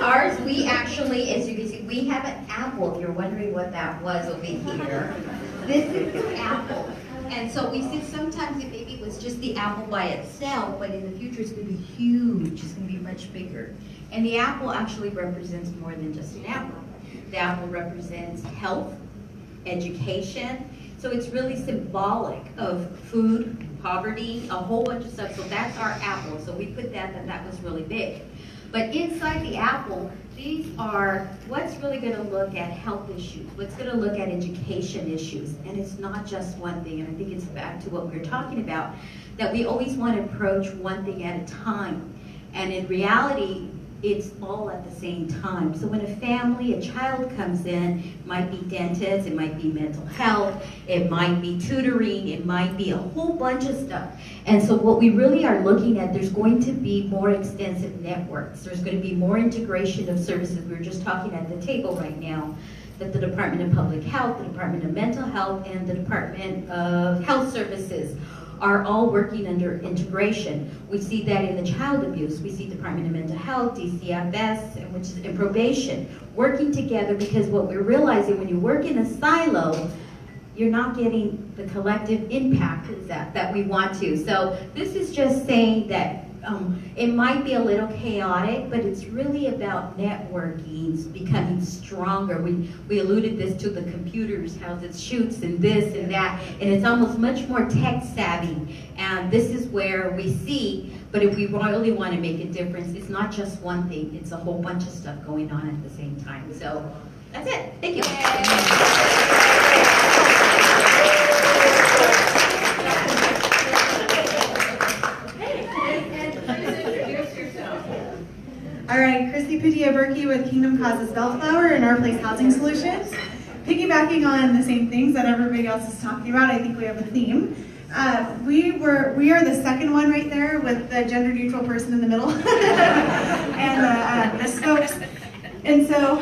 Ours, we actually, as you can see, we have an apple. If you're wondering what that was over here, this is an apple. And so we see sometimes it maybe was just the apple by itself, but in the future it's going to be huge. It's going to be much bigger. And the apple actually represents more than just an apple. The apple represents health, education. So it's really symbolic of food, poverty, a whole bunch of stuff. So that's our apple. So we put that was really big. But inside the apple, these are what's really going to look at health issues, what's going to look at education issues. And it's not just one thing. And I think it's back to what we were talking about, that we always want to approach one thing at a time. And in reality, it's all at the same time. So when a family, a child comes in, it might be dentists, it might be mental health, it might be tutoring, it might be a whole bunch of stuff. And so what we really are looking at, there's going to be more extensive networks. There's going to be more integration of services. We were just talking at the table right now that the Department of Public Health, the Department of Mental Health, and the Department of Health Services are all working under integration. We see that in the child abuse. We see Department of Mental Health, DCFS, which is in probation, working together, because what we're realizing when you work in a silo, you're not getting the collective impact that we want to. So this is just saying that it might be a little chaotic, but it's really about networking, becoming stronger. We alluded this to the computers, how it shoots and this and that, and it's almost much more tech savvy. And this is where we see, but if we really want to make a difference, it's not just one thing, it's a whole bunch of stuff going on at the same time. So that's it. Thank you. All right, Christy Padilla-Berkey with Kingdom Causes Bellflower and Our Place Housing Solutions. Piggybacking on the same things that everybody else is talking about, I think we have a theme. We are the second one right there with the gender neutral person in the middle and the scopes. And so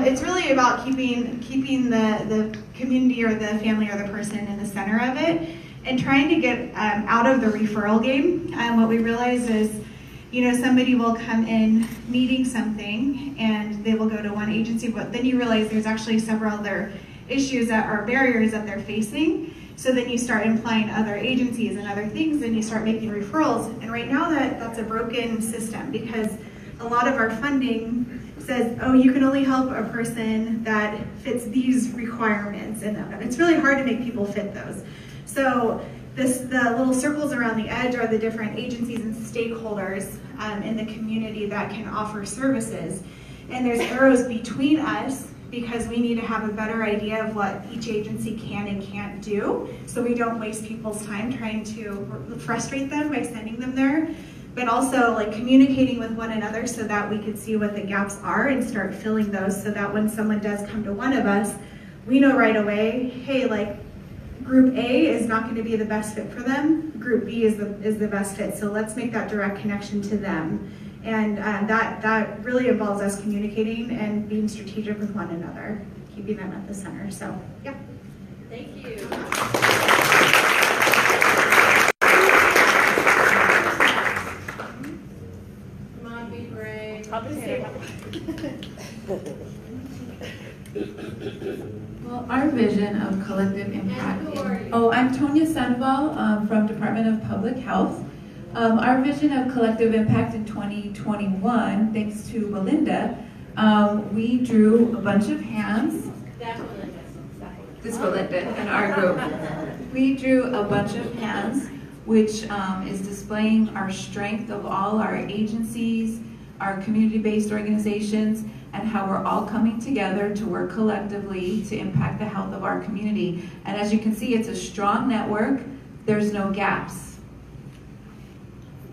it's really about keeping the community or the family or the person in the center of it and trying to get out of the referral game. What we realize is, somebody will come in needing something and they will go to one agency, but then you realize there's actually several other issues that are barriers that they're facing. So then you start implying other agencies and other things and you start making referrals. And right now that's a broken system because a lot of our funding says, oh, you can only help a person that fits these requirements. And it's really hard to make people fit those. So the little circles around the edge are the different agencies and stakeholders in the community that can offer services. And there's arrows between us because we need to have a better idea of what each agency can and can't do, so we don't waste people's time trying to frustrate them by sending them there, but also like communicating with one another so that we can see what the gaps are and start filling those, so that when someone does come to one of us, we know right away, hey, like Group A is not going to be the best fit for them. Group B is the best fit. So let's make that direct connection to them. And that really involves us communicating and being strategic with one another, keeping them at the center. So, yeah. Thank you. Come on, be brave. Well, our vision of collective impact. And who are you? Oh, I'm Tonya Sandoval from Department of Public Health. Our vision of collective impact in 2021, thanks to Belinda, we drew a bunch of hands. That's Belinda. This Belinda and our group. We drew a bunch of hands, which is displaying our strength of all our agencies, our community-based organizations, and how we're all coming together to work collectively to impact the health of our community. And as you can see, it's a strong network. There's no gaps.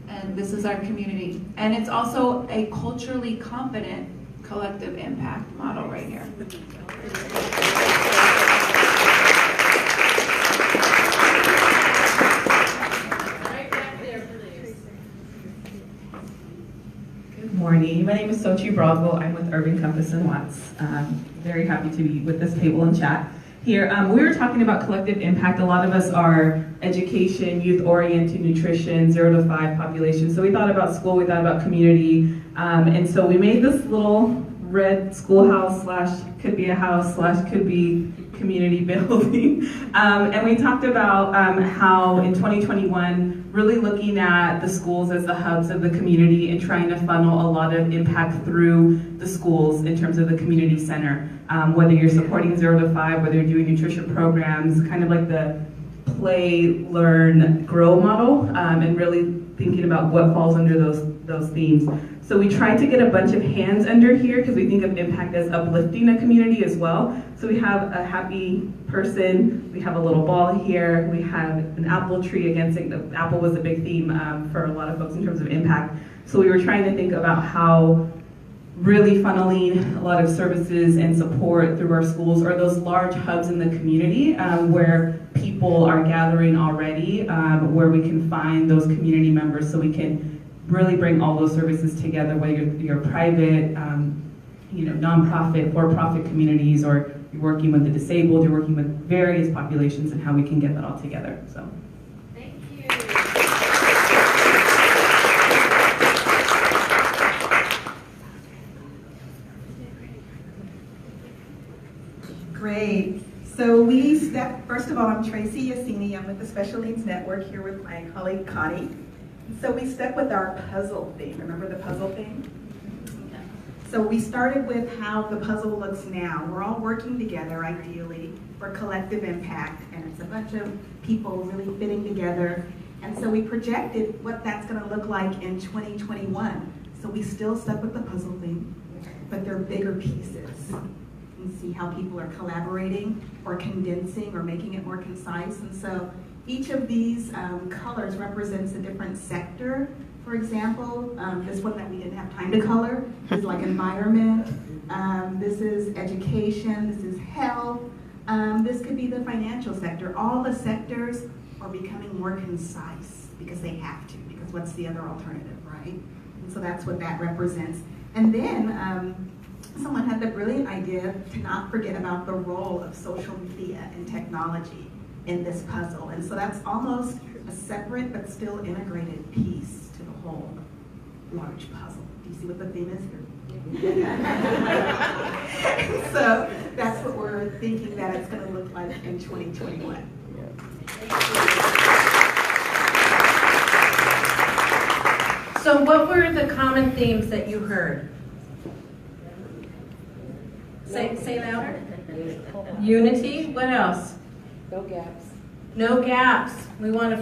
And this is our community. And it's also a culturally competent collective impact model right here. Right back there, please. Good morning. My name is Sochi Bravo. I'm with Urban Compass and Watts. Very happy to be with this table and chat. here. We were talking about collective impact. A lot of us are education, youth-oriented nutrition, 0 to 5 population. So we thought about school, we thought about community, and so we made this little red schoolhouse slash could be a house slash could be community building. And we talked about how in 2021, really looking at the schools as the hubs of the community and trying to funnel a lot of impact through the schools in terms of the community center. Whether you're supporting 0 to 5, whether you're doing nutrition programs, kind of like the play, learn, grow model, and really thinking about what falls under those themes. So we tried to get a bunch of hands under here because we think of impact as uplifting a community as well. So we have a happy person, we have a little ball here, we have an apple tree. Again, the apple was a big theme for a lot of folks in terms of impact. So we were trying to think about how really funneling a lot of services and support through our schools or those large hubs in the community where people are gathering already, where we can find those community members so we can really bring all those services together, whether you're private, nonprofit, for-profit communities, or you're working with the disabled, you're working with various populations and how we can get that all together. So. Thank you. Great. So first of all, I'm Tracy Yassini. I'm with the Special Needs Network here with my colleague Connie. So we stuck with our puzzle theme. Remember the puzzle theme? So we started with how the puzzle looks now. We're all working together, ideally, for collective impact, and it's a bunch of people really fitting together. And so we projected what that's going to look like in 2021. So we still stuck with the puzzle theme, but they're bigger pieces. And see how people are collaborating or condensing or making it more concise. And so each of these colors represents a different sector. For example, this one that we didn't have time to color is like environment. This is education. This is health. This could be the financial sector. All the sectors are becoming more concise because they have to, because what's the other alternative, right? And so that's what that represents. And then someone had the brilliant idea to not forget about the role of social media and technology in this puzzle. And so that's almost a separate but still integrated piece to the whole large puzzle. Do you see what the theme is here? So that's what we're thinking that it's going to look like in 2021. So what were the common themes that you heard? Say louder. Unity. What else? No gaps. No gaps. We want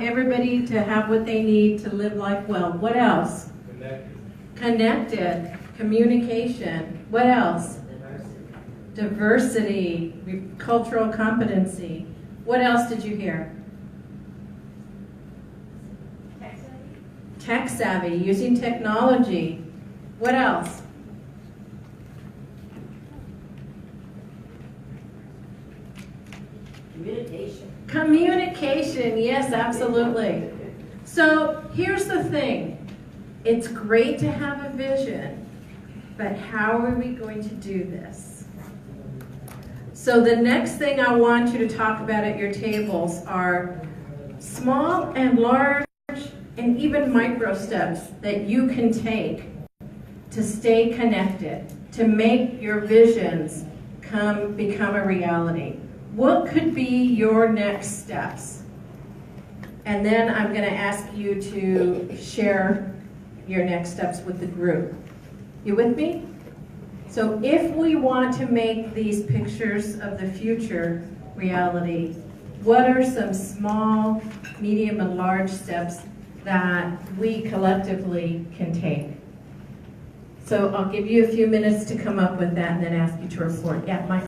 everybody to have what they need to live life well. What else? Connected. Communication. What else? Diversity. Cultural competency. What else did you hear? Tech savvy. Using technology. What else? Communication, yes, absolutely. So here's the thing. It's great to have a vision, but how are we going to do this? So the next thing I want you to talk about at your tables are small and large and even micro steps that you can take to stay connected, to make your visions become a reality. What could be your next steps? And then I'm going to ask you to share your next steps with the group. You with me? So if we want to make these pictures of the future reality, what are some small, medium, and large steps that we collectively can take? So I'll give you a few minutes to come up with that and then ask you to report. Yeah, Mike.